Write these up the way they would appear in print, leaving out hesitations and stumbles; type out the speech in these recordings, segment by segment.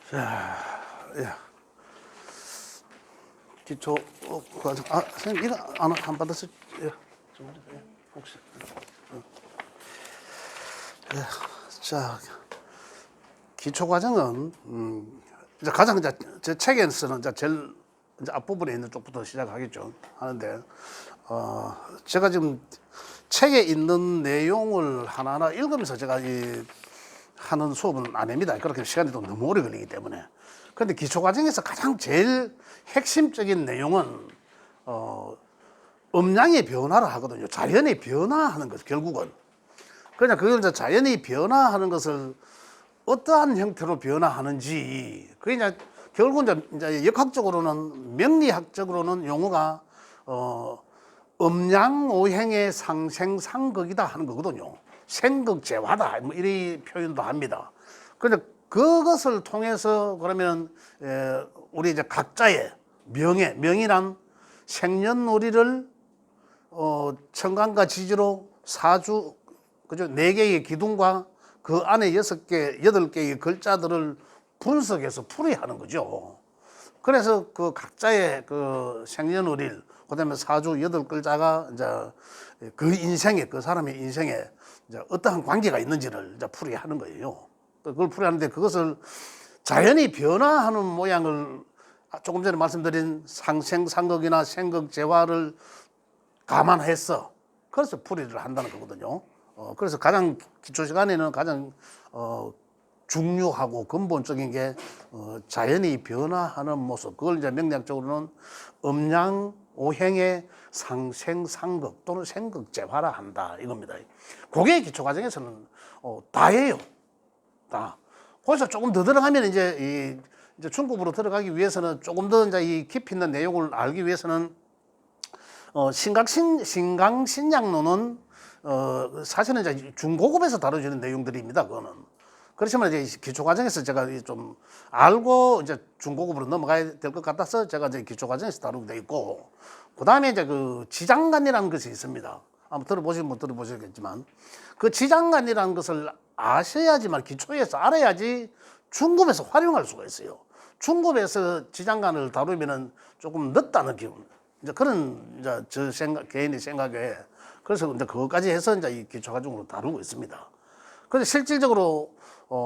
자, 야, 기초 과정. 선생님 이거 안 받았어? 예, 혹시. 자, 기초 과정은 이제 가장 이제 제 책에서는 이제 제일 이제 앞부분에 있는 쪽부터 시작하겠죠. 하는데 제가 지금 책에 있는 내용을 하나하나 읽으면서 제가 이 하는 수업은 안 합니다. 그렇게 시간이 또 너무 오래 걸리기 때문에. 그런데 기초 과정에서 가장 제일 핵심적인 내용은 음양의 변화를 하거든요. 자연의 변화하는 것 결국은. 그냥 그걸 이제 자연이 변화하는 것을 어떠한 형태로 변화하는지 그게 이제 결국은 이제 역학적으로는 명리학적으로는 용어가 음양오행의 상생상극이다 하는 거거든요. 생극재화다 뭐 이런 표현도 합니다. 그런데 그것을 통해서 그러면 우리 이제 각자의 명이란 생년월일을 천간과 지지로 사주 그죠? 4개의 기둥과 그 안에 6개, 8개의 글자들을 분석해서 풀이하는 거죠. 그래서 그 각자의 그 생년월일, 그 다음에 사주 8글자가 이제 그 인생에, 그 사람의 인생에 이제 어떠한 관계가 있는지를 이제 풀이하는 거예요. 그걸 풀이하는데 그것을 자연이 변화하는 모양을 조금 전에 말씀드린 상생상극이나 생극재화를 감안해서 그래서 풀이를 한다는 거거든요. 그래서 가장 기초 시간에는 가장 중요하고 근본적인 게 자연이 변화하는 모습. 그걸 이제 명리학적으로는 음양오행의 상생상극 또는 생극재화라 한다 이겁니다. 그게 기초 과정에서는 다예요. 다. 거기서 조금 더 들어가면 이제 중급으로 들어가기 위해서는 조금 더 이제 이 깊이 있는 내용을 알기 위해서는 신강신약론은 사실은 이제 중고급에서 다뤄지는 내용들입니다. 그거는. 그렇지만 이제 기초 과정에서 제가 좀 알고 이제 중고급으로 넘어가야 될 것 같아서 제가 이제 기초 과정에서 다루게 돼 있고, 그 다음에 이제 그 지장간이라는 것이 있습니다. 아마 들어보시면 못 들어보셨겠지만, 그 지장간이라는 것을 아셔야지만 기초에서 알아야지 중급에서 활용할 수가 있어요. 중급에서 지장간을 다루면은 조금 늦다는 기분. 이제 그런 이제 저 생각 개인의 생각에 그래서 이제 그것까지 해서 이제 이 기초 과정으로 다루고 있습니다. 그래서 실질적으로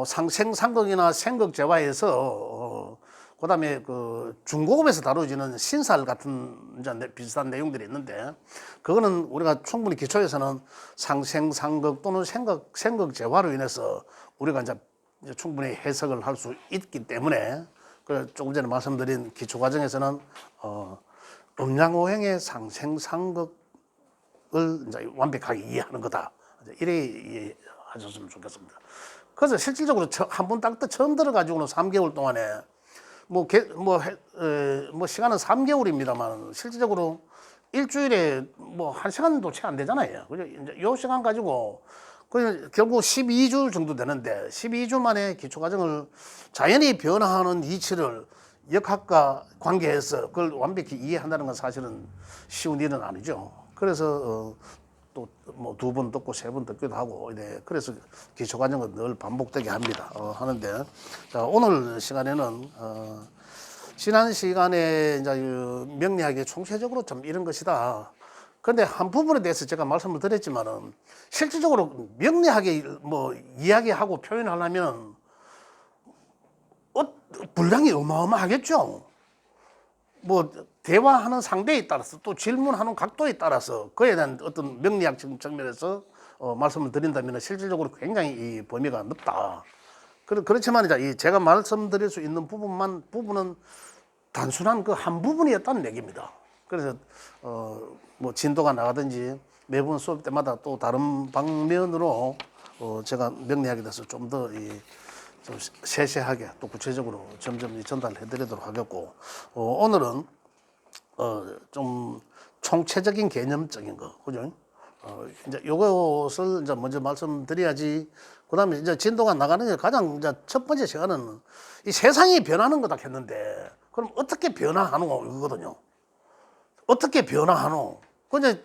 상생상극이나 생극재화에서 그다음에 그 중고급에서 다루어지는 신살 같은 이제 비슷한 내용들이 있는데 그거는 우리가 충분히 기초에서는 상생상극 또는 생극재화로 인해서 우리가 이제 충분히 해석을 할 수 있기 때문에 그 조금 전에 말씀드린 기초 과정에서는 음양오행의 상생상극을 이제 완벽하게 이해하는 거다. 이래 이해하셨으면 좋겠습니다. 그래서 실질적으로 한 번 딱 처음 들어가지고는 3개월 동안에 뭐 시간은 3개월입니다만 실질적으로 일주일에 뭐 1시간도 채 안 되잖아요. 그죠? 이제 요 시간 가지고 결국 12주 정도 되는데 12주 만에 기초 과정을 자연히 변화하는 이치를 역학과 관계해서 그걸 완벽히 이해한다는 건 사실은 쉬운 일은 아니죠. 그래서 또 뭐 2번 듣고 3번 듣기도 하고 그래서 기초 과정은 늘 반복되게 합니다. 하는데 자, 오늘 시간에는 지난 시간에 이제 명리학의 총체적으로 좀 이런 것이다. 그런데 한 부분에 대해서 제가 말씀을 드렸지만은 실질적으로 명리학에 뭐 이야기하고 표현하려면 분량이 어마어마하겠죠. 뭐 대화하는 상대에 따라서 또 질문하는 각도에 따라서 그에 대한 어떤 명리학적 측면에서 말씀을 드린다면 실질적으로 굉장히 이 범위가 넓다. 그렇지만 이제 제가 말씀드릴 수 있는 부분은 단순한 그 한 부분이었다는 얘기입니다. 그래서 뭐 진도가 나가든지 매번 수업 때마다 또 다른 방면으로 제가 명리학에 대해서 좀 더 좀 세세하게 또 구체적으로 점점 전달해 드리도록 하겠고 오늘은 좀 총체적인 개념적인 거 그죠? 이제 요것을 이제 먼저 말씀드려야지 그다음에 이제 진도가 나가는 게 가장 이제 첫 번째 시간은 이 세상이 변하는 거다 했는데 그럼 어떻게 변화하노 이거거든요. 어떻게 변화하노? 그냥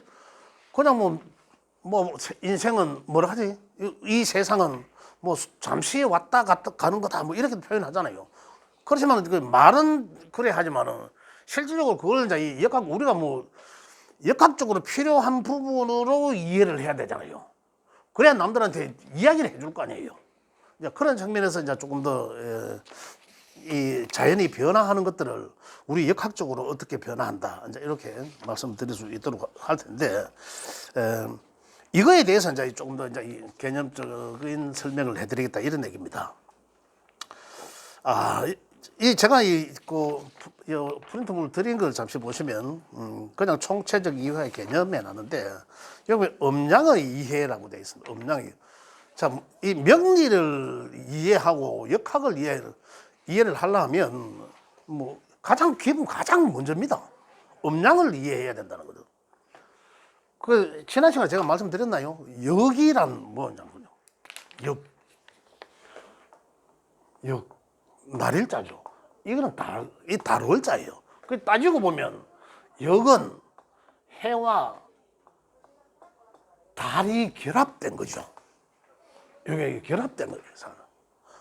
뭐 인생은 뭐라 하지? 이 세상은 뭐 잠시 왔다 갔다 가는 거다 뭐 이렇게 표현하잖아요. 그렇지만 그 말은 그래 하지만은 실질적으로 그걸 이제 이 역학 우리가 뭐 역학적으로 필요한 부분으로 이해를 해야 되잖아요. 그래야 남들한테 이야기를 해줄 거 아니에요. 이제 그런 측면에서 이제 조금 더 이 자연이 변화하는 것들을 우리 역학적으로 어떻게 변화한다 이제 이렇게 말씀드릴 수 있도록 할 텐데 이거에 대해서 이제 조금 더 이제 개념적인 설명을 해드리겠다 이런 얘기입니다. 이 제가 그 프린트물 드린 걸 잠시 보시면 그냥 총체적 이해의 개념에 나는데 여기 음양의 이해라고 되어 있습니다. 음양이 참 이 명리를 이해하고 역학을 이해를 하려면 뭐 가장 먼저입니다. 음양을 이해해야 된다는 거죠. 그 지난 시간에 제가 말씀드렸나요? 역이란 뭐냐면요. 역 날일자죠. 이거는 이 달월자예요. 그 따지고 보면 역은 해와 달이 결합된 거죠. 이게 결합된 거예요.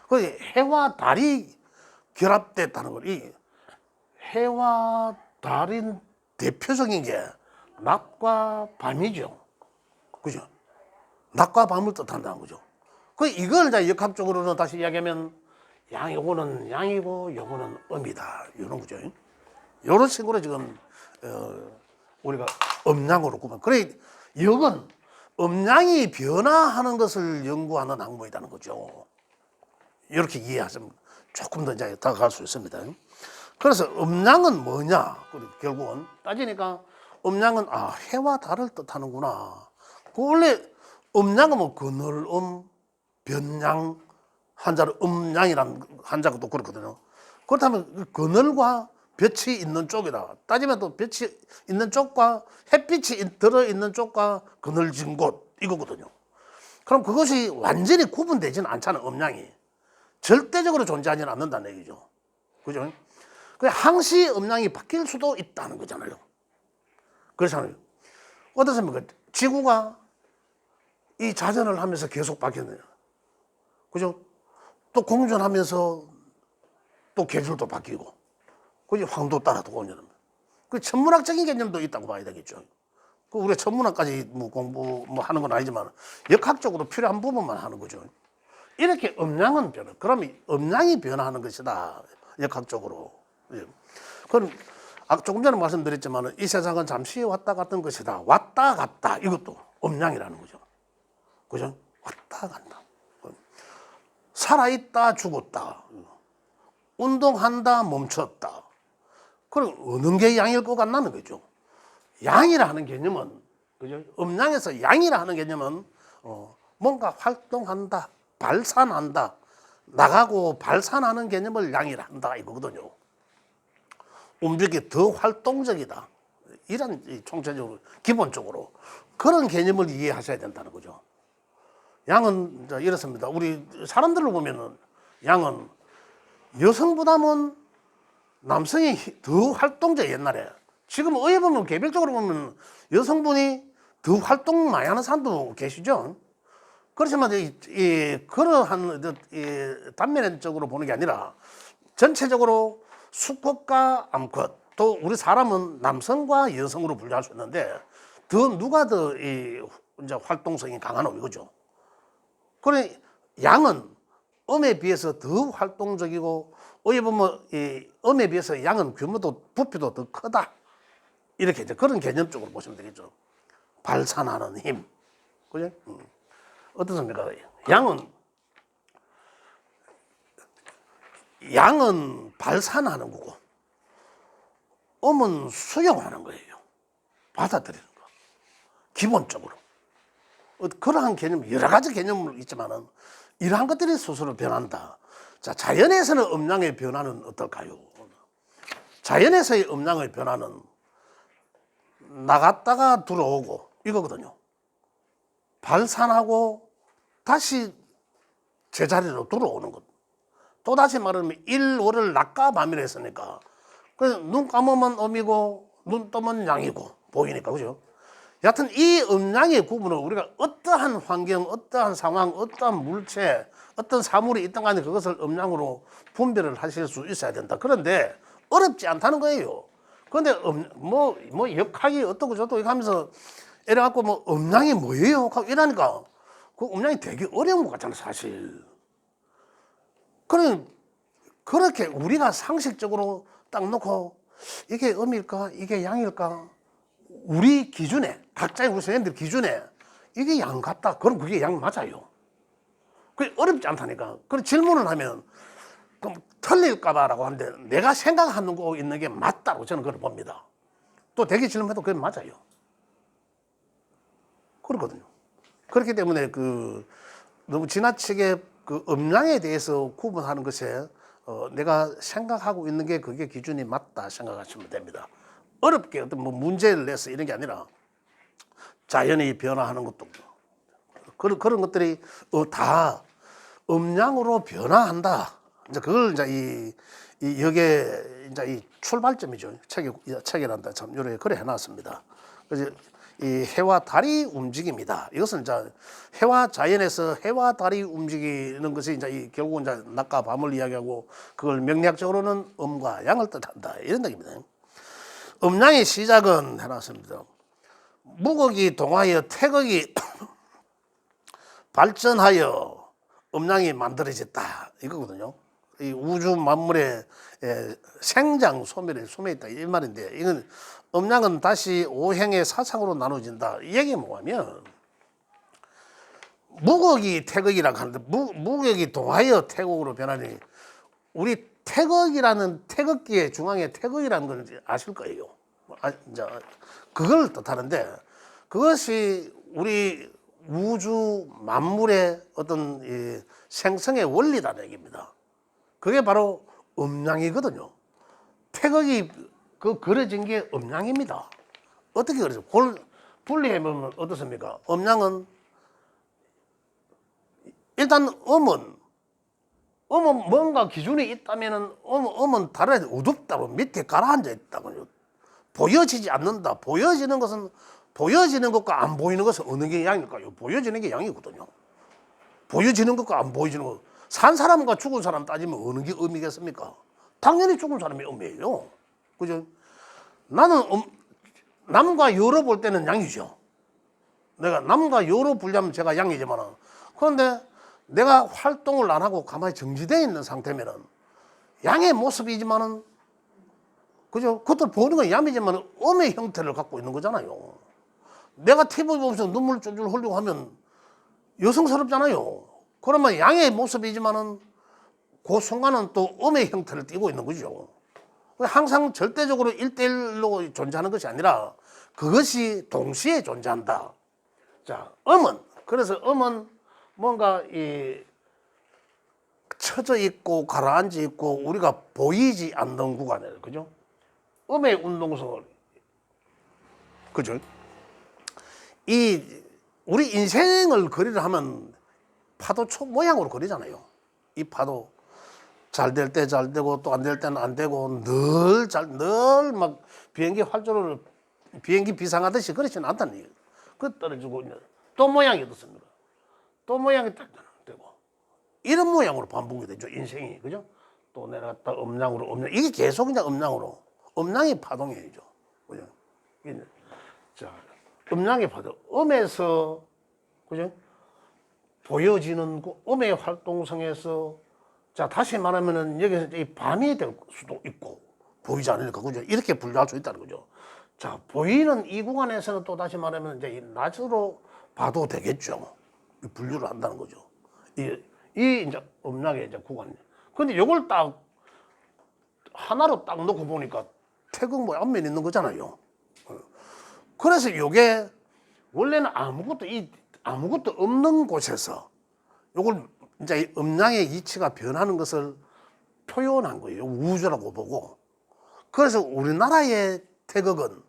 그 해와 달이 결합됐다는 걸, 이 해와 달인 대표적인 게 낮과 밤이죠. 그죠? 낮과 밤을 뜻한다는 거죠. 그 이걸 이제 역학적으로는 다시 이야기하면 요거는 양이고 요거는 음이다. 이런 거죠. 이런 식으로 지금 우리가 음양으로 구분. 그래 역은 음양이 변화하는 것을 연구하는 학문이라는 거죠. 이렇게 이해하시면 조금 더 이제 다가갈 수 있습니다. 그래서 음양은 뭐냐? 결국은 따지니까 음양은 해와 달을 뜻하는구나. 그 원래 음양은 뭐 그늘음, 변양, 한자로 음양이라는 한자가 또 그렇거든요. 그렇다면 그늘과 빛이 있는 쪽이다. 따지면 또 빛이 있는 쪽과 햇빛이 들어있는 쪽과 그늘진 곳 이거거든요. 그럼 그것이 완전히 구분되지는 않잖아요. 음양이. 절대적으로 존재하지는 않는다는 얘기죠. 그죠? 항시 음양이 바뀔 수도 있다는 거잖아요. 그렇잖아요. 어떻습니까? 지구가 이 자전을 하면서 계속 바뀌었네요. 그죠? 또 공전하면서 또 계절도 바뀌고, 그죠? 황도 따라도 공전합니다. 그 천문학적인 개념도 있다고 봐야 되겠죠. 그 우리가 천문학까지 뭐 공부 뭐 하는 건 아니지만 역학적으로 필요한 부분만 하는 거죠. 이렇게 음양은 변화. 그러면 음양이 변화하는 것이다. 역학적으로. 예. 그럼 조금 전에 말씀드렸지만 이 세상은 잠시 왔다 갔던 것이다. 왔다 갔다. 이것도 음양이라는 거죠. 그죠? 왔다 간다. 살아있다 죽었다. 운동한다 멈췄다. 그럼 어느 게 양일 것 같나는 거죠. 양이라 하는 개념은, 그죠? 음양에서 양이라 하는 개념은 뭔가 활동한다, 발산한다, 나가고 발산하는 개념을 양이라 한다 이거거든요. 움직이 더 활동적이다. 이런 총체적으로 기본적으로 그런 개념을 이해하셔야 된다는 거죠. 양은 이렇습니다. 우리 사람들로 보면은 양은 여성보다는 남성이 더 활동적. 옛날에 지금 의회 보면 개별적으로 보면 여성분이 더 활동 많이 하는 사람도 계시죠. 그렇지만 그러한 단면적으로 보는 게 아니라 전체적으로 수컷과 암컷, 또 우리 사람은 남성과 여성으로 분류할 수 있는데 누가 더 이제 활동성이 강하노 이거죠. 그래 양은 음에 비해서 더 활동적이고, 어디 보면 이 음에 비해서 양은 규모도 부피도 더 크다. 이렇게 이제 그런 개념적으로 보시면 되겠죠. 발산하는 힘, 그죠? 어떻습니까? 양은 발산하는 거고, 음은 수용하는 거예요. 받아들이는 거. 기본적으로. 그러한 개념, 여러 가지 개념이 있지만은 이러한 것들이 스스로 변한다. 자, 자연에서는 음양의 변화는 어떨까요? 자연에서의 음양의 변화는 나갔다가 들어오고 이거거든요. 발산하고 다시 제자리로 들어오는 것. 또 다시 말하면 일월을 낮과 밤이라 했으니까, 그래서 눈 감으면 음이고 눈 뜨면 양이고 보이니까, 그죠? 여하튼 이 음양의 구분은 우리가 어떠한 환경, 어떠한 상황, 어떠한 물체, 어떤 사물이 있든 간에 그것을 음양으로 분별을 하실 수 있어야 된다. 그런데 어렵지 않다는 거예요. 그런데 뭐 역학이 어떻고 저떻고 이거 하면서 이래갖고 뭐 음양이 뭐예요? 이러니까 그 음양이 되게 어려운 것 같잖아, 사실. 그렇게 우리가 상식적으로 딱 놓고 이게 음일까? 이게 양일까? 우리 기준에, 각자의 우리 선생님들 기준에 이게 양 같다. 그럼 그게 양 맞아요. 그게 어렵지 않다니까. 그런 질문을 하면 그럼 틀릴까봐라고 하는데 내가 생각하는 거 있는 게 맞다고 저는 그걸 봅니다. 또 대개 질문해도 그게 맞아요. 그렇거든요. 그렇기 때문에 너무 지나치게 음양에 대해서 구분하는 것에 내가 생각하고 있는 게 그게 기준이 맞다 생각하시면 됩니다. 어렵게 어떤 뭐 문제를 내서 이런 게 아니라 자연이 변화하는 것도 그런 것들이 다 음양으로 변화한다. 이제 그걸 이제 여기에 이제 이 출발점이죠. 책이란다. 참 요래 그래 해놨습니다. 그래서 이 해와 달이 움직입니다. 이것은 이제 해와 자연에서 해와 달이 움직이는 것이 이제 결국은 이제 낮과 밤을 이야기하고 그걸 명리학적으로는 음과 양을 뜻한다. 이런 얘기입니다. 음양의 시작은 해놨습니다. 무극이 동하여 태극이 발전하여 음양이 만들어졌다. 이거거든요. 이 우주 만물의 생장 소멸에 있다. 이 말인데 이건 음양은 다시 오행의 사상으로 나눠진다. 이 얘기가 뭐냐면 무극이 태극이라고 하는데 무극이 동하여 태극으로 변하니 우리 태극기의 중앙에 태극이라는 걸 아실 거예요. 이제 그걸 뜻하는데 그것이 우리 우주 만물의 어떤 이 생성의 원리라는 얘기입니다. 그게 바로 음양이거든요. 태극이 그려진 게 음양입니다. 어떻게 그러죠? 분리해보면 어떻습니까? 음양은 일단 음은 뭔가 기준이 있다면은 음은 다른 어둡다고 밑에 가라앉아 있다고요. 보여지지 않는다. 보여지는 것과 안 보이는 것은 어느 게 양일까요? 보여지는 게 양이거든요. 보여지는 것과 안 보여지는 것. 산 사람과 죽은 사람 따지면 어느 게 음이겠습니까? 당연히 죽은 사람이 음이에요. 그죠? 나는 남과 여로 볼 때는 양이죠. 내가 남과 여로 보려면 제가 양이지만 그런데 내가 활동을 안 하고 가만히 정지되어 있는 상태면은 양의 모습이지만은 그죠? 그것도 보는 건 양이지만 음의 형태를 갖고 있는 거잖아요. 내가 TV 보면서 눈물 쫄쫄 흘리고 하면 여성스럽잖아요. 그러면 양의 모습이지만은 그 순간은 또 음의 형태를 띠고 있는 거죠. 항상 절대적으로 1대1로 존재하는 것이 아니라 그것이 동시에 존재한다. 자, 그래서 음은 뭔가 처져 있고 가라앉아 있고 우리가 보이지 않는 구간이에요. 그죠? 음의 운동성을 그죠? 우리 인생을 그리려 하면 파도 초 모양으로 그리잖아요. 이 파도 잘 될 때 잘 되고 또 안 될 때는 안 되고 늘 막 비행기 비상하듯이 그렇지는 않다는 얘기예요. 그 떨어지고 또 모양이 어떻습니까? 또 모양이 딱 되고 이런 모양으로 반복이 되죠. 인생이 그죠? 또 내려갔다 음양으로 이게 계속 그냥 음양이 파동이죠. 그죠? 자, 음양의 파동 음에서 그죠? 보여지는 음의 활동성에서 자 다시 말하면은 여기서 이 밤이 될 수도 있고 보이지 않으니까 그죠? 이렇게 분류할 수 있다는 거죠. 자 보이는 이 구간에서는 또 다시 말하면 이제 낮으로 봐도 되겠죠. 분류를 한다는 거죠. 이 이제 음양의 이제 구간. 근데 이걸 딱 하나로 딱 놓고 보니까 태극 뭐 앞면 있는 거잖아요. 그래서 이게 원래는 아무것도 없는 곳에서 이걸 이제 음양의 이치가 변하는 것을 표현한 거예요. 우주라고 보고. 그래서 우리나라의 태극은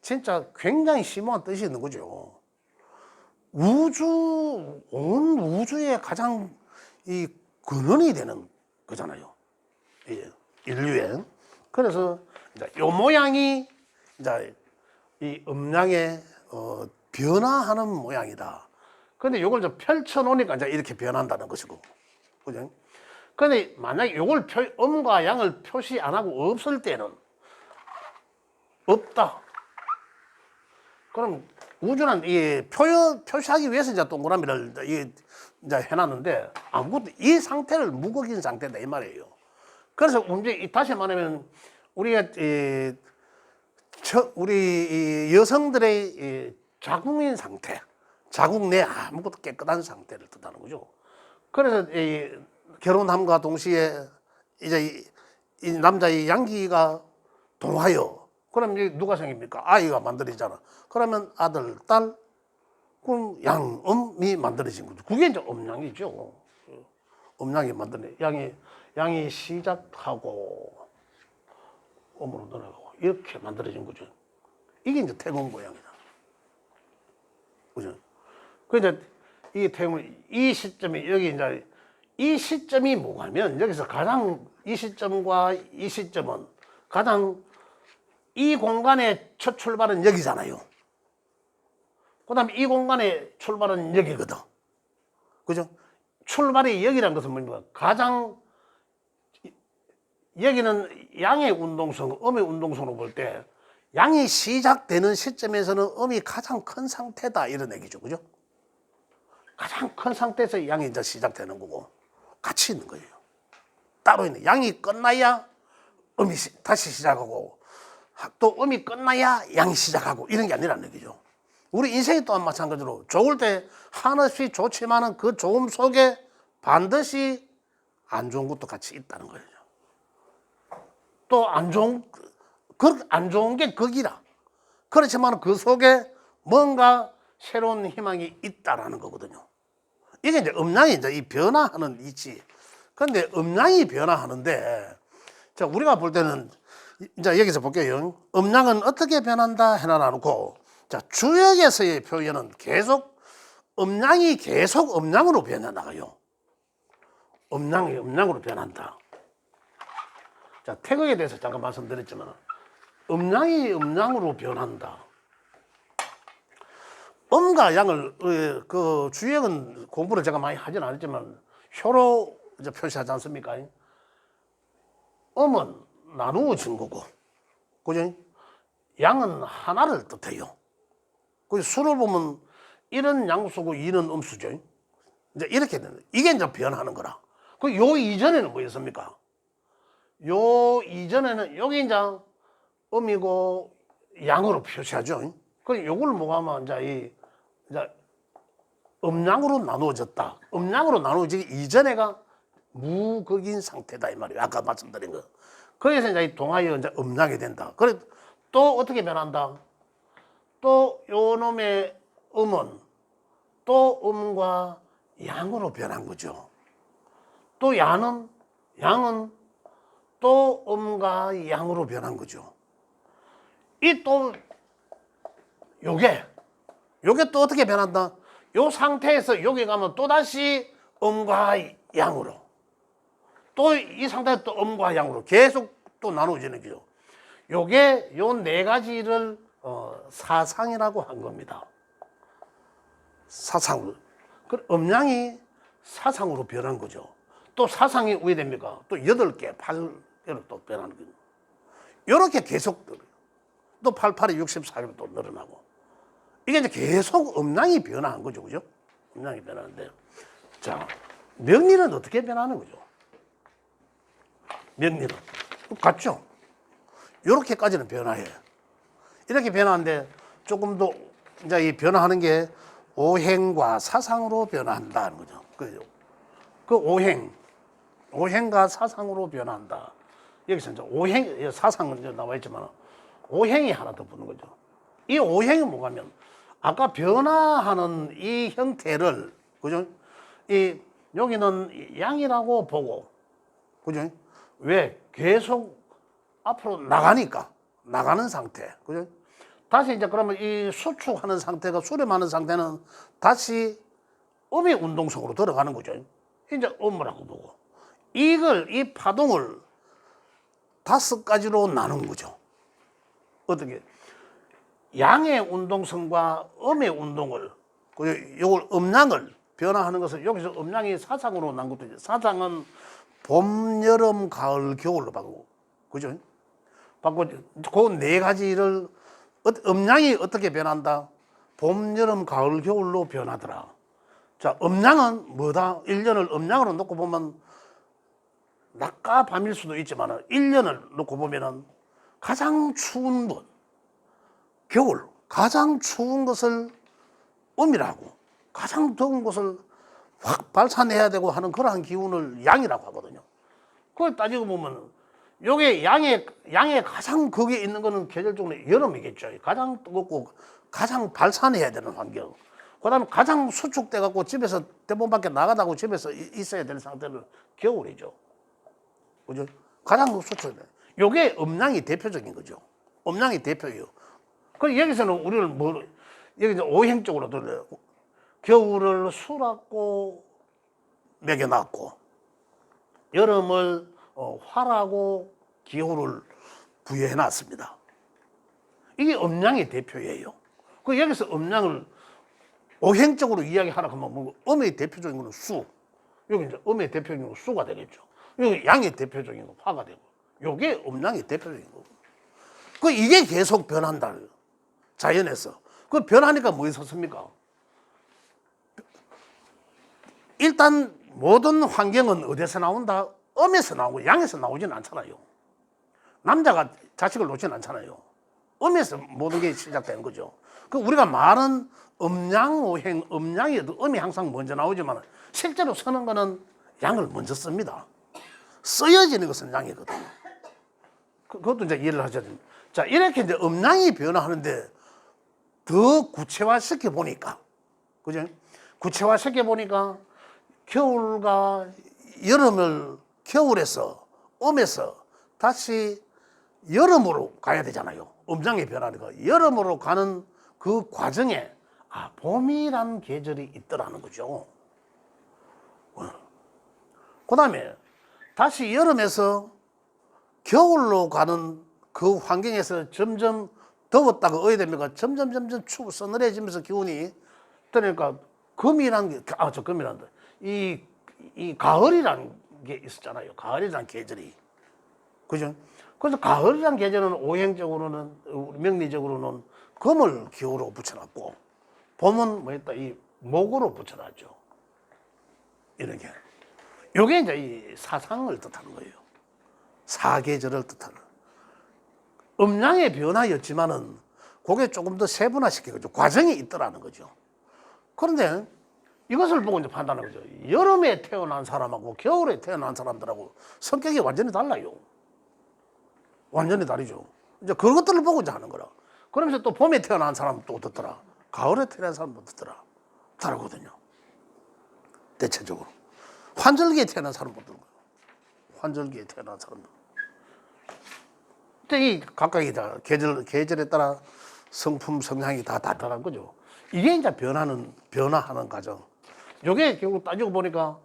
진짜 굉장히 심오한 뜻이 있는 거죠. 온 우주의 가장 이 근원이 되는 거잖아요. 인류의. 그래서 이제 요 모양이 이제 이 음양의 변화하는 모양이다. 근데 이걸 좀 펼쳐놓으니까 이제 이렇게 변한다는 것이고, 그죠? 근데 만약에 이걸 음과 양을 표시 안 하고 없을 때는 없다. 그럼 우주는 이 표시하기 위해서 이제 동그라미를 이제 해놨는데 아무것도 이 상태를 무거긴 상태다 이 말이에요. 그래서 다시 말하면 우리가 우리 여성들의 자궁인 상태, 자궁 내 아무것도 깨끗한 상태를 뜻하는 거죠. 그래서 결혼함과 동시에 이제 이 남자의 양기가 동하여 그럼 이제 누가 생깁니까? 아이가 만들어지잖아. 그러면 아들, 딸, 그럼 양음이 만들어진 거죠. 그게 이제 음양이죠. 음양이 만드네. 양이 시작하고 음으로 늘어가고 이렇게 만들어진 거죠. 이게 이제 태공 모양이다. 그죠? 그 이제 이 태공 이 시점이 여기 이제 이 시점이 뭐냐면 여기서 가장 이 시점과 이 시점은 가장 이 공간의 첫 출발은 여기잖아요. 그 다음에 이 공간의 출발은 여기거든. 그죠? 출발이 여기라는 것은 뭡니까? 가장 여기는 양의 운동성, 음의 운동성으로 볼 때 양이 시작되는 시점에서는 음이 가장 큰 상태다 이런 얘기죠. 그죠? 가장 큰 상태에서 양이 이제 시작되는 거고 같이 있는 거예요. 따로 있는 양이 끝나야 음이 다시 시작하고 또 음이 끝나야 양이 시작하고 이런 게 아니라는 얘기죠. 우리 인생이 또한 마찬가지로 좋을 때 한없이 좋지만은 그 좋음 속에 반드시 안 좋은 것도 같이 있다는 거예요. 또 안 좋은 게 극이라. 그렇지만 그 속에 뭔가 새로운 희망이 있다라는 거거든요. 이게 이제 음양이 이제 이 변화하는 이치. 그런데 음양이 변화하는데, 자, 우리가 볼 때는 이제 여기서 볼게요. 음양은 어떻게 변한다 해놔놓고, 자, 주역에서의 표현은 음양이 계속 음양으로 변해나가요. 음양이 음양으로 변한다. 자, 태극에 대해서 잠깐 말씀드렸지만, 음양이 음양으로 변한다. 음과 양을, 그 주역은 공부를 제가 많이 하진 않았지만, 표로 이제 표시하지 않습니까? 음은 나누어진 거고, 그죠? 양은 하나를 뜻해요. 그 수를 보면 1은 양수고 2는 음수죠. 이제 이렇게 되는 거예요. 이게 이제 변하는 거라. 그 요 이전에는 뭐였습니까? 요 이전에는 여기 이제 음이고 양으로 표시하죠. 그 요걸 뭐하면 이제 음양으로 나누어졌다. 음양으로 나누어지기 이전에가 무극인 상태다 이 말이에요. 아까 말씀드린 거. 그래서 이제 동하여 이제 음양이 된다. 그래 또 어떻게 변한다? 또 요놈의 음은 또 음과 양으로 변한 거죠. 또 양은 또 음과 양으로 변한 거죠. 이 또 요게 또 어떻게 변한다? 요 상태에서 여기 가면 또다시 음과 양으로 또 이 상태에서 또 음과 양으로 계속 또 나누어지는 거죠. 요게 요 네 가지를 사상이라고 한 겁니다. 사상으로. 그 음양이 사상으로 변한 거죠. 또 사상이 왜 됩니까? 또 8개, 8개로 또 변하는 거죠. 이렇게 계속 또 88이 64개로 또 늘어나고. 이게 이제 계속 음양이 변화한 거죠. 그죠? 음양이 변하는데. 자, 명리는 어떻게 변하는 거죠? 명리는. 같죠? 이렇게까지는 변화해요. 이렇게 변화하는데 조금 더 이제 이 변화하는 게 오행과 사상으로 변화한다는 거죠. 그 오행과 사상으로 변화한다. 여기서 이제 사상은 이제 나와 있지만 오행이 하나 더 붙는 거죠. 이 오행이 뭐냐면 아까 변화하는 이 형태를 그죠? 여기는 양이라고 보고 그죠? 왜 계속 앞으로 나가는 상태 그죠? 다시 이제 그러면 이 수축하는 상태가 수렴하는 상태는 다시 음의 운동성으로 들어가는 거죠. 이제 음이라고 보고 이 파동을 5가지로 나눈 거죠. 어떻게? 양의 운동성과 음의 운동을, 요걸 음양을 변화하는 것을 여기서 음양이 사상으로 난 것도 있죠. 사상은 봄, 여름, 가을, 겨울로 바꾸고, 그죠? 바꾸고, 그 네 가지를 음양이 어떻게 변한다? 봄, 여름, 가을, 겨울로 변하더라. 자, 음양은 뭐다? 1년을 음양으로 놓고 보면 낮과 밤일 수도 있지만 1년을 놓고 보면은 가장 추운 것, 겨울, 가장 추운 것을 음이라고, 가장 더운 것을 확 발산해야 되고 하는 그러한 기운을 양이라고 하거든요. 그걸 따지고 보면 요게 양의 가장 거기에 있는 거는 계절적으로 여름이겠죠. 가장 뜨겁고 가장 발산해야 되는 환경. 그다음에 가장 수축돼 갖고 집에서 대부분 밖에 나가다고 집에서 있어야 되는 상태는 겨울이죠. 그죠? 가장 수축돼. 요게 음양이 대표적인 거죠. 음양이 대표예요. 그 여기서는 우리를 뭐 여기 이제 오행적으로 들려요. 겨울을 수라고 매겨놨고 여름을 화라고 기호를 부여해놨습니다. 이게 음양의 대표예요. 그 여기서 음양을 오행적으로 이야기하라 하면 뭐 음의 대표적인 거는 수, 여기 이제 음의 대표적인 건 수가 되겠죠. 여기 양의 대표적인 건 화가 되고, 요게 음양의 대표적인 거고. 그 이게 계속 변한다. 자연에서. 그 변하니까 뭐 있었습니까? 일단 모든 환경은 어디서 나온다? 음에서 나오고 양에서 나오지는 않잖아요. 남자가 자식을 놓지는 않잖아요. 음에서 모든 게 시작되는 거죠. 그 우리가 말은 음양오행, 음양에도 음이 항상 먼저 나오지만 실제로 쓰는 거는 양을 먼저 씁니다. 쓰여지는 것은 양이거든요. 그것도 이제 이해를 하셔야 됩니다. 자, 이렇게 이제 음양이 변화하는데 더 구체화시켜 보니까, 그죠? 구체화시켜 보니까 겨울과 여름을 겨울에서 음에서 다시 여름으로 가야 되잖아요. 음양이 변하니까 여름으로 가는 그 과정에 봄이란 계절이 있더라는 거죠. 그 다음에 다시 여름에서 겨울로 가는 그 환경에서 점점 더웠다가 어야 됩니까? 점점 추고 서늘해지면서 기온이 그러니까 금이란 게, 금이란다. 이 가을이란 게 있었잖아요. 가을이란 계절이. 그죠? 그래서 가을이란 계절은 오행적으로는, 명리적으로는 금을 기호로 붙여놨고, 봄은 뭐였다? 이 목으로 붙여놨죠. 이런 게. 요게 이제 이 사상을 뜻하는 거예요. 사계절을 뜻하는. 음양의 변화였지만은, 그게 조금 더 세분화시키고, 과정이 있더라는 거죠. 그런데 이것을 보고 이제 판단하는 거죠. 여름에 태어난 사람하고 겨울에 태어난 사람들하고 성격이 완전히 달라요. 완전히 다르죠. 이제 그것들을 보고 이제 하는 거라. 그러면서 또 봄에 태어난 사람은 또 어떻더라. 가을에 태어난 사람은 어떻더라. 다르거든요. 대체적으로. 환절기에 태어난 사람은 어떨까요? 환절기에 태어난 사람들. 이 각각이 다 계절에 따라 성품, 성향이 다 다르다는 거죠. 이게 이제 변화하는 과정. 요게 결국 따지고 보니까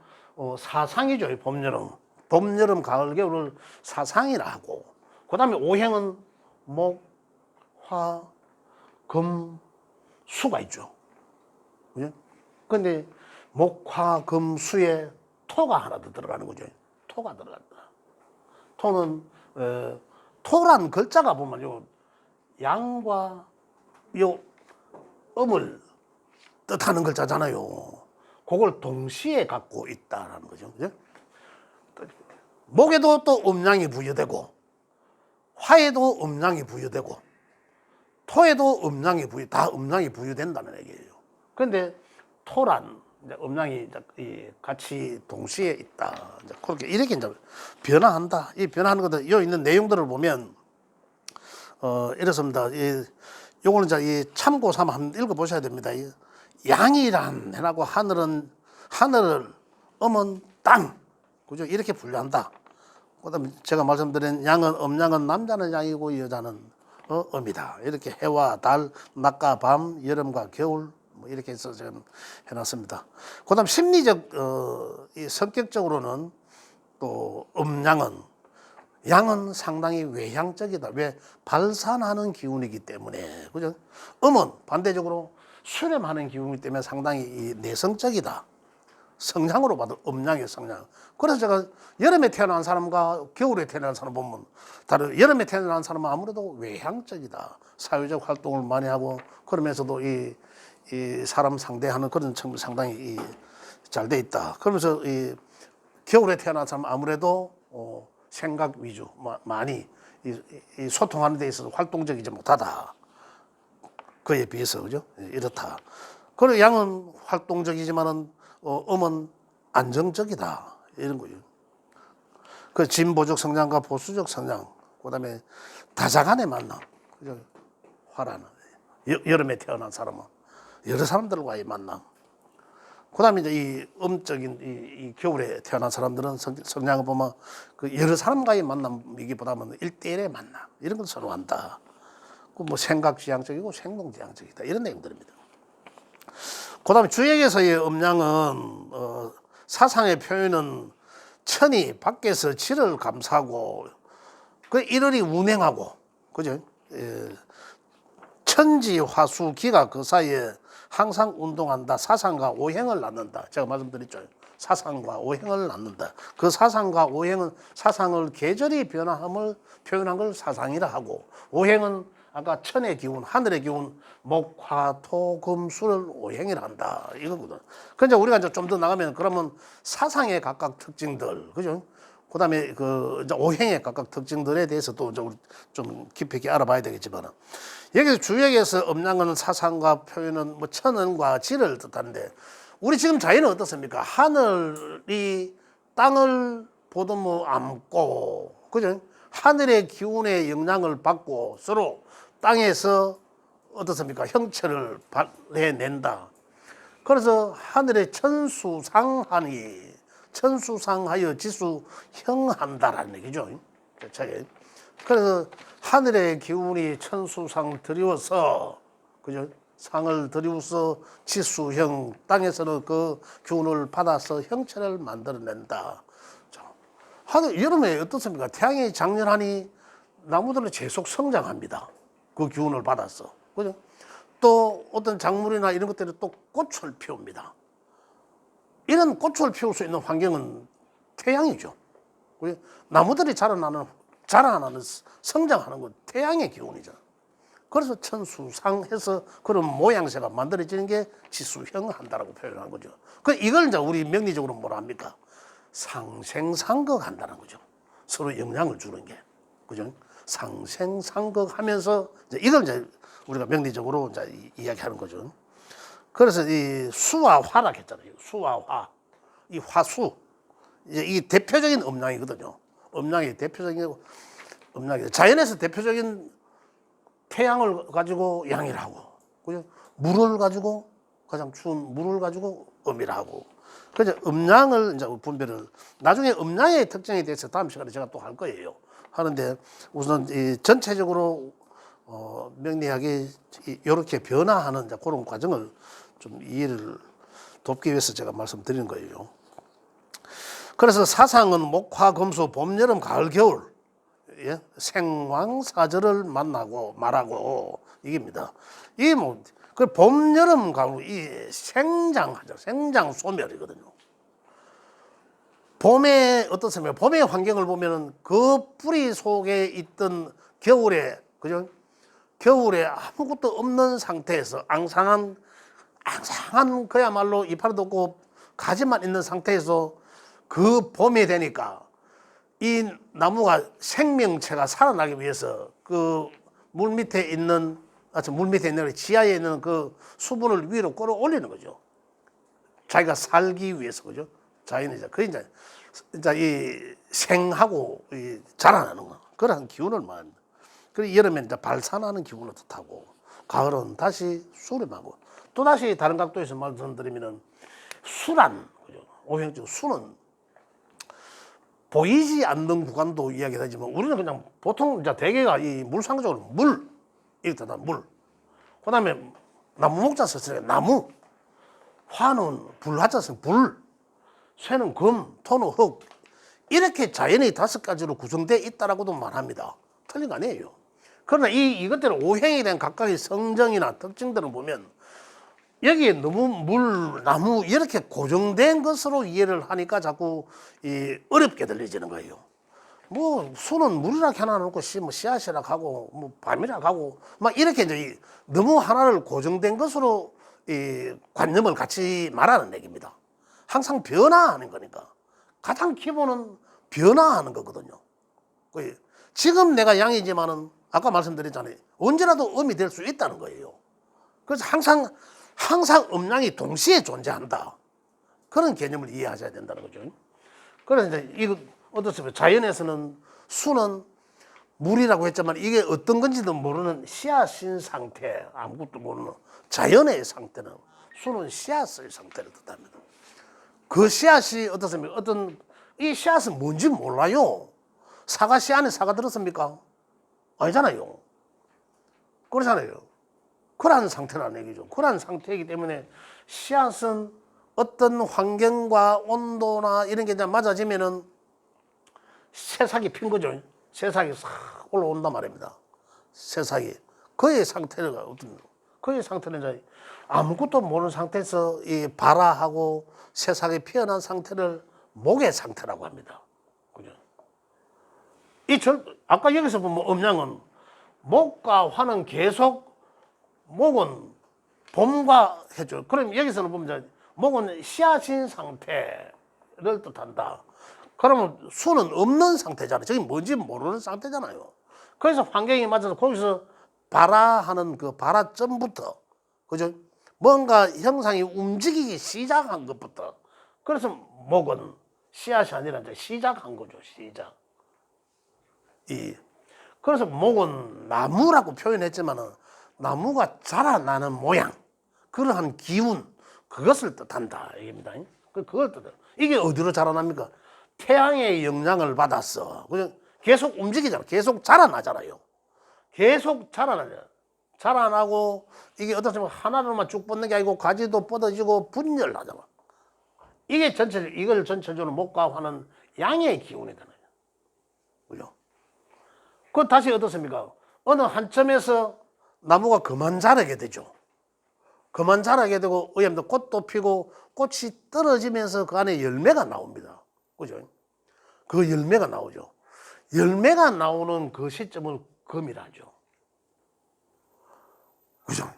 사상이죠. 봄, 여름, 가을, 겨울을 사상이라 하고, 그 다음에 오행은 목, 화, 금, 수가 있죠. 그죠? 근데 목, 화, 금, 수에 토가 하나 더 들어가는 거죠. 토가 들어간다. 토는 토란 글자가 보면 요 양과 요 음을 뜻하는 글자잖아요. 그걸 동시에 갖고 있다라는 거죠. 그죠? 목에도 또 음양이 부여되고, 화에도 음양이 부여되고, 토에도 다 음양이 부여된다는 얘기예요. 그런데 토란 음양이 같이 동시에 있다. 그렇게 이렇게 이제 변화한다. 이 변화하는 것들, 여 있는 내용들을 보면 이렇습니다. 요거는 이제 이 참고 삼아 한번 읽어보셔야 됩니다. 양이란 해나고 하늘을 음은 땅, 그죠? 이렇게 분류한다. 그다음에 제가 말씀드린 양은 음양은 남자는 양이고 여자는 음이다. 이렇게 해와 달, 낮과 밤, 여름과 겨울 뭐 이렇게 해서 제가 해놨습니다. 그다음 심리적 이 성격적으로는 또 음양은 양은 상당히 외향적이다. 왜? 발산하는 기운이기 때문에. 그죠? 음은 반대적으로 수렴하는 기운이기 때문에 상당히 이 내성적이다. 성향으로 봐도 음양의 성향. 그래서 제가 여름에 태어난 사람과 겨울에 태어난 사람 보면 다른, 여름에 태어난 사람은 아무래도 외향적이다. 사회적 활동을 많이 하고 그러면서도 이 사람 상대하는 그런 측면이 상당히 잘 돼 있다. 그러면서 이 겨울에 태어난 사람은 아무래도 생각 위주 많이 이 소통하는 데 있어서 활동적이지 못하다. 그에 비해서 그죠? 이렇다. 그리고 양은 활동적이지만은 음은 안정적이다. 이런 거죠. 그 진보적 성향과 보수적 성향, 그다음에 다자간의 만남, 그죠? 화라는 여름에 태어난 사람은 여러 사람들과의 만남. 그다음에 이제 이 음적인 이 겨울에 태어난 사람들은 성향을 보면 그 여러 사람과의 만남이기보다는 1대1의 만남 이런 걸 선호한다. 그 뭐 생각지향적이고 행동지향적이다 이런 내용들입니다. 그다음에 주역에서의 음양은 사상의 표현은 천이 밖에서 지를 감싸고 그 일월이 운행하고 그죠? 천지 화수 기가 그 사이에 항상 운동한다. 사상과 오행을 낳는다. 제가 말씀드렸죠. 사상과 오행을 낳는다. 그 사상과 오행은 사상을 계절이 변화함을 표현한 걸 사상이라 하고 오행은 아까 천의 기운, 하늘의 기운, 목, 화, 토, 금, 수를 오행이라 한다. 이거거든. 그런데 우리가 이제 좀 더 나가면 그러면 사상의 각각 특징들, 그죠? 그 다음에 그 오행의 각각 특징들에 대해서도 좀 깊이 있게 알아봐야 되겠지만 여기서 주역에서 음양은 사상과 표현은 뭐 천은과 지를 뜻하는데 우리 지금 자연은 어떻습니까? 하늘이 땅을 보듬어 안고, 그죠? 하늘의 기운의 영향을 받고 서로 땅에서 어떻습니까? 형체를 발해낸다. 그래서 하늘의 천수상하니 천수상하여 지수형한다라는 얘기죠. 그래서 하늘의 기운이 천수상 드리워서 그죠? 상을 드리워서 지수형 땅에서는 그 기운을 받아서 형체를 만들어낸다. 하늘 여름에 어떻습니까? 태양이 장렬하니 나무들은 계속 성장합니다. 그 기운을 받아서 그죠? 또 어떤 작물이나 이런 것들이 또 꽃을 피웁니다. 이런 꽃을 피울 수 있는 환경은 태양이죠. 나무들이 자라나는 성장하는 건 태양의 기운이잖아. 그래서 천수상해서 그런 모양새가 만들어지는 게 지수형한다라고 표현하는 거죠. 이걸 이제 우리 명리적으로 뭐라 합니까? 상생상극한다는 거죠. 서로 영향을 주는 게, 그죠? 상생상극하면서 이걸 이제 우리가 명리적으로 이제 이야기하는 거죠. 그래서 이 수와 화라 했잖아요. 수와 화, 이 화수, 이 대표적인 음양이거든요. 음양이 대표적인 음양이 자연에서 대표적인 태양을 가지고 양이라고, 그죠? 물을 가지고 가장 추운 물을 가지고 음이라고. 그래서 음양을 이제 분별을 나중에 음양의 특징에 대해서 다음 시간에 제가 또 할 거예요. 하는데 우선 이 전체적으로 명리학이 이렇게 변화하는 그런 과정을 좀 이해를 돕기 위해서 제가 말씀드리는 거예요. 그래서 사상은 목화 금수 봄 여름 가을 겨울 생왕사절을 만나고 말하고 이깁니다. 이게 뭐 그 봄 여름 가을 이 생장하죠. 생장 소멸이거든요. 봄에 어떻습니까? 봄의 환경을 보면은 그 뿌리 속에 있던 겨울에 그죠? 겨울에 아무것도 없는 상태에서 앙상한 그야말로 이파리도 없고 가지만 있는 상태에서 그 봄이 되니까 이 나무가 생명체가 살아나기 위해서 그 물 밑에 있는 지하에 있는 그 수분을 위로 끌어올리는 거죠. 자기가 살기 위해서 그죠? 자연이죠. 그 이제 이 생하고 이 자라나는 거 그런 기운을 말합니다. 그리고 여름에 이제 발산하는 기운을 뜻하고 가을은 다시 수렴하고 또 다시 다른 각도에서 말씀드리면은 수란 그죠? 오행적 수는 보이지 않는 구간도 이야기하지만 우리는 그냥 보통 이제 대개가 이 물상적으로 물 이렇다 물. 그다음에 나무 목자 썼으니까 나무. 화는 불 하자 썼으니까 불. 쇠는 금, 토는 흙. 이렇게 자연이 5가지로 구성되어 있다라고도 말합니다. 틀린 거 아니에요. 그러나 이것들은 오행에 대한 각각의 성정이나 특징들을 보면 여기에 너무 물, 나무 이렇게 고정된 것으로 이해를 하니까 자꾸 어렵게 들려지는 거예요. 뭐 수는 물이라 해놔놓고 뭐 씨앗이라 하고 뭐 밤이라 하고 막 이렇게 이제 너무 하나를 고정된 것으로 관념을 갖지 말라는 얘기입니다. 항상 변화하는 거니까 가장 기본은 변화하는 거거든요. 지금 내가 양이지만은 아까 말씀드렸잖아요. 언제라도 음이 될 수 있다는 거예요. 그래서 항상 음양이 동시에 존재한다. 그런 개념을 이해하셔야 된다는 거죠. 그래서 이제 이거 어떻습니까? 자연에서는 수는 물이라고 했지만 이게 어떤 건지도 모르는 씨앗인 상태, 아무것도 모르는 자연의 상태는 수는 씨앗의 상태를 뜻합니다. 그 씨앗이 어떻습니까? 이 씨앗은 뭔지 몰라요. 사과 씨 안에 사과 들었습니까? 아니잖아요. 그렇잖아요. 그러한 상태라는 얘기죠. 그러한 상태이기 때문에 씨앗은 어떤 환경과 온도나 이런 게 이제 맞아지면은 새싹이 핀 거죠. 새싹이 싹 올라온단 말입니다. 새싹이. 그의 상태가 어떤, 그의 상태는 이제 아무것도 모르는 상태에서 이 발화하고 새싹이 피어난 상태를 목의 상태라고 합니다. 그죠? 아까 여기서 보면 음양은 목과 화는 계속 목은 봄과 해죠. 그럼 여기서는 보면 목은 씨앗인 상태를 뜻한다. 그러면 수는 없는 상태잖아요. 저게 뭔지 모르는 상태잖아요. 그래서 환경에 맞아서 거기서 발화하는 그 발화점부터, 그죠? 뭔가 형상이 움직이기 시작한 것부터. 그래서 목은 씨앗이 아니라 이제 시작한 거죠. 시작. 그래서 목은 나무라고 표현했지만은 나무가 자라나는 모양, 그러한 기운, 그것을 뜻한다. 이겁니다. 그걸 뜻해요. 이게 어디로 자라납니까? 태양의 영향을 받았어. 그냥 계속 움직이잖아. 계속 자라나잖아요. 계속 자라나잖아. 자라나고 이게 어떻게 하나로만 쭉 뻗는 게 아니고 가지도 뻗어지고 분열하잖아. 이걸 전체적으로 목과 화는 양의 기운이잖아요. 그죠? 그 다시 어떻습니까? 어느 한 점에서 나무가 그만 자라게 되죠. 그만 자라게 되고 의암도 꽃도 피고 꽃이 떨어지면서 그 안에 열매가 나옵니다. 그죠? 그 열매가 나오죠. 열매가 나오는 그 시점을 금이라죠. 그죠?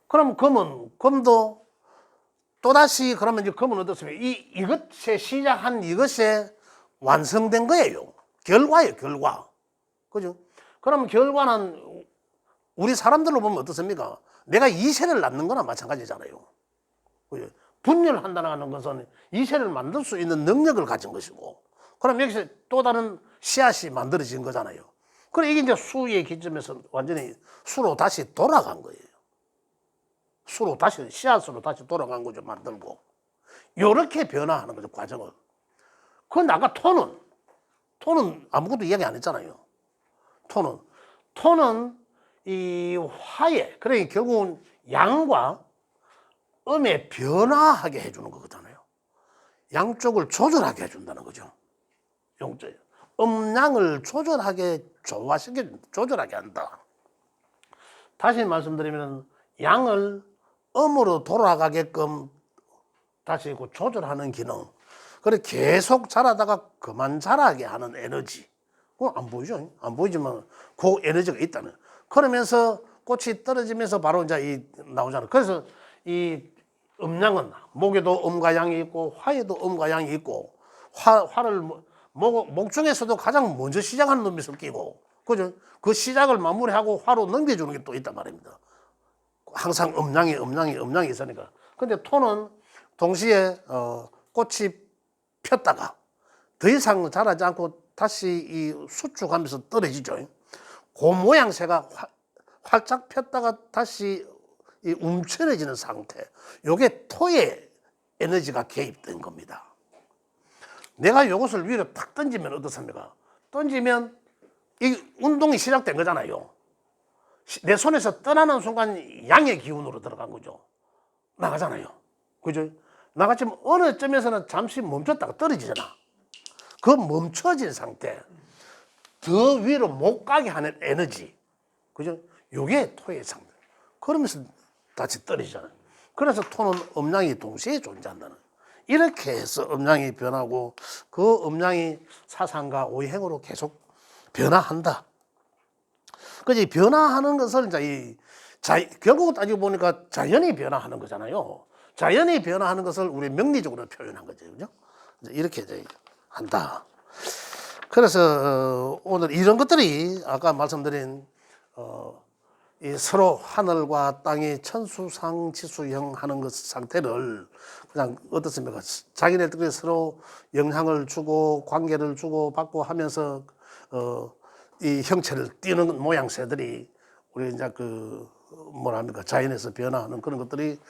그럼 금도 또다시 그러면 이제 금은 어떻습니까? 이것에 시작한 이것에 완성된 거예요. 결과예요, 결과. 그죠? 그럼 결과는 우리 사람들로 보면 어떻습니까? 내가 이세를 낳는 거나 마찬가지잖아요. 그죠? 분열한다는 것은 이세를 만들 수 있는 능력을 가진 것이고, 그럼 여기서 또 다른 씨앗이 만들어진 거잖아요. 그럼 이게 이제 수의 기점에서 완전히 수로 다시 돌아간 거예요. 수로 다시, 씨앗으로 다시 돌아간 거죠. 만들고. 요렇게 변화하는 거죠, 과정을. 그런데 아까 톤은 아무것도 이야기 안 했잖아요. 톤은 이 화에, 그러니까 결국은 양과 음에 변화하게 해주는 거거든요. 양쪽을 조절하게 해준다는 거죠. 음양을 조절하게 조절하게 한다. 다시 말씀드리면 양을 음으로 돌아가게끔 다시 조절하는 기능. 그래 계속 자라다가 그만 자라게 하는 에너지. 그거 안 보이죠? 안 보이지만 그 에너지가 있다는. 그러면서 꽃이 떨어지면서 바로 이제 나오잖아요. 그래서 이 음양은 목에도 음과 양이 있고 화에도 음과 양이 있고 화를 목 중에서도 가장 먼저 시작하는 놈이 섞이고, 그죠? 그 시작을 마무리하고 화로 넘겨주는 게 또 있단 말입니다. 항상 음양이 있으니까. 근데 톤은 동시에 꽃이 폈다가 더 이상 자라지 않고 다시 이 수축하면서 떨어지죠. 그 모양새가 활짝 폈다가 다시 움츠러지는 상태. 요게 토의 에너지가 개입된 겁니다. 내가 이것을 위로 탁 던지면 어떻습니까? 던지면 이 운동이 시작된 거잖아요. 내 손에서 떠나는 순간 양의 기운으로 들어간 거죠. 나가잖아요. 그죠? 나갔지만 어느 점에서는 잠시 멈췄다가 떨어지잖아. 그 멈춰진 상태, 더 위로 못 가게 하는 에너지, 그죠? 요게 토의 상태. 그러면서 다시 떨어지잖아요. 그래서 토는 음량이 동시에 존재한다는. 이렇게 해서 음량이 변하고 그 음량이 사상과 오행으로 계속 변화한다. 그지? 변화하는 것을 이제 결국 따지고 보니까 자연이 변화하는 거잖아요. 자연이 변화하는 것을 우리 명리적으로 표현한 거죠, 그죠? 이렇게 이제 한다. 그래서 오늘 이런 것들이 아까 말씀드린 이 서로 하늘과 땅이 천수상지수형 하는 것 상태를 그냥 어떻습니까? 자기네들끼리 서로 영향을 주고 관계를 주고 받고 하면서 이 형체를 띠는 모양새들이 우리 이제 그 뭐랍니까? 자연에서 변화하는 그런 것들이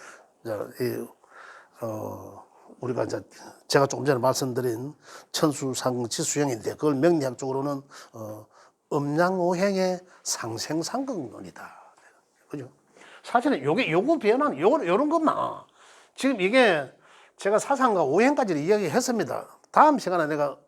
이제 우리가 이제 제가 조금 전에 말씀드린 천수상지수형인데 그걸 명리학적으로는 음양오행의 상생상극론이다. 그죠? 사실은 요거 변화는 요런 것만 지금 이게 제가 사상과 오행까지 이야기했습니다. 다음 시간에 내가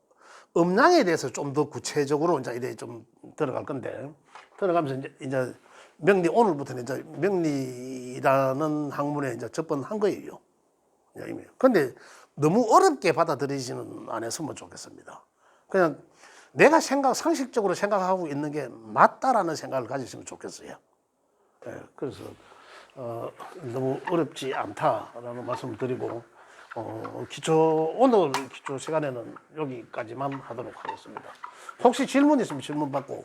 음양에 대해서 좀 더 구체적으로 이제 이래 좀 들어갈 건데 들어가면서 이제 명리 오늘부터는 이제 명리라는 학문에 이제 접근한 거예요. 그런데 너무 어렵게 받아들이지는 않았으면 좋겠습니다. 그냥 내가 상식적으로 생각하고 있는 게 맞다라는 생각을 가지시면 좋겠어요. 예, 그래서 너무 어렵지 않다라는 말씀을 드리고 오늘 기초 시간에는 여기까지만 하도록 하겠습니다. 혹시 질문 있으면 질문 받고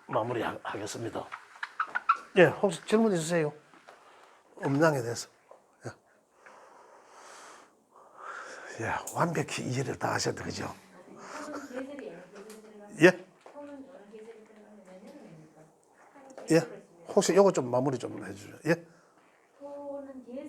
마무리하겠습니다. 예, 혹시 질문 있으세요? 음양에 대해서. 예, 완벽히 이해를 다 하셨다, 그죠? 예? 예? 혹시 요거 좀 마무리 좀 해주세요. 예?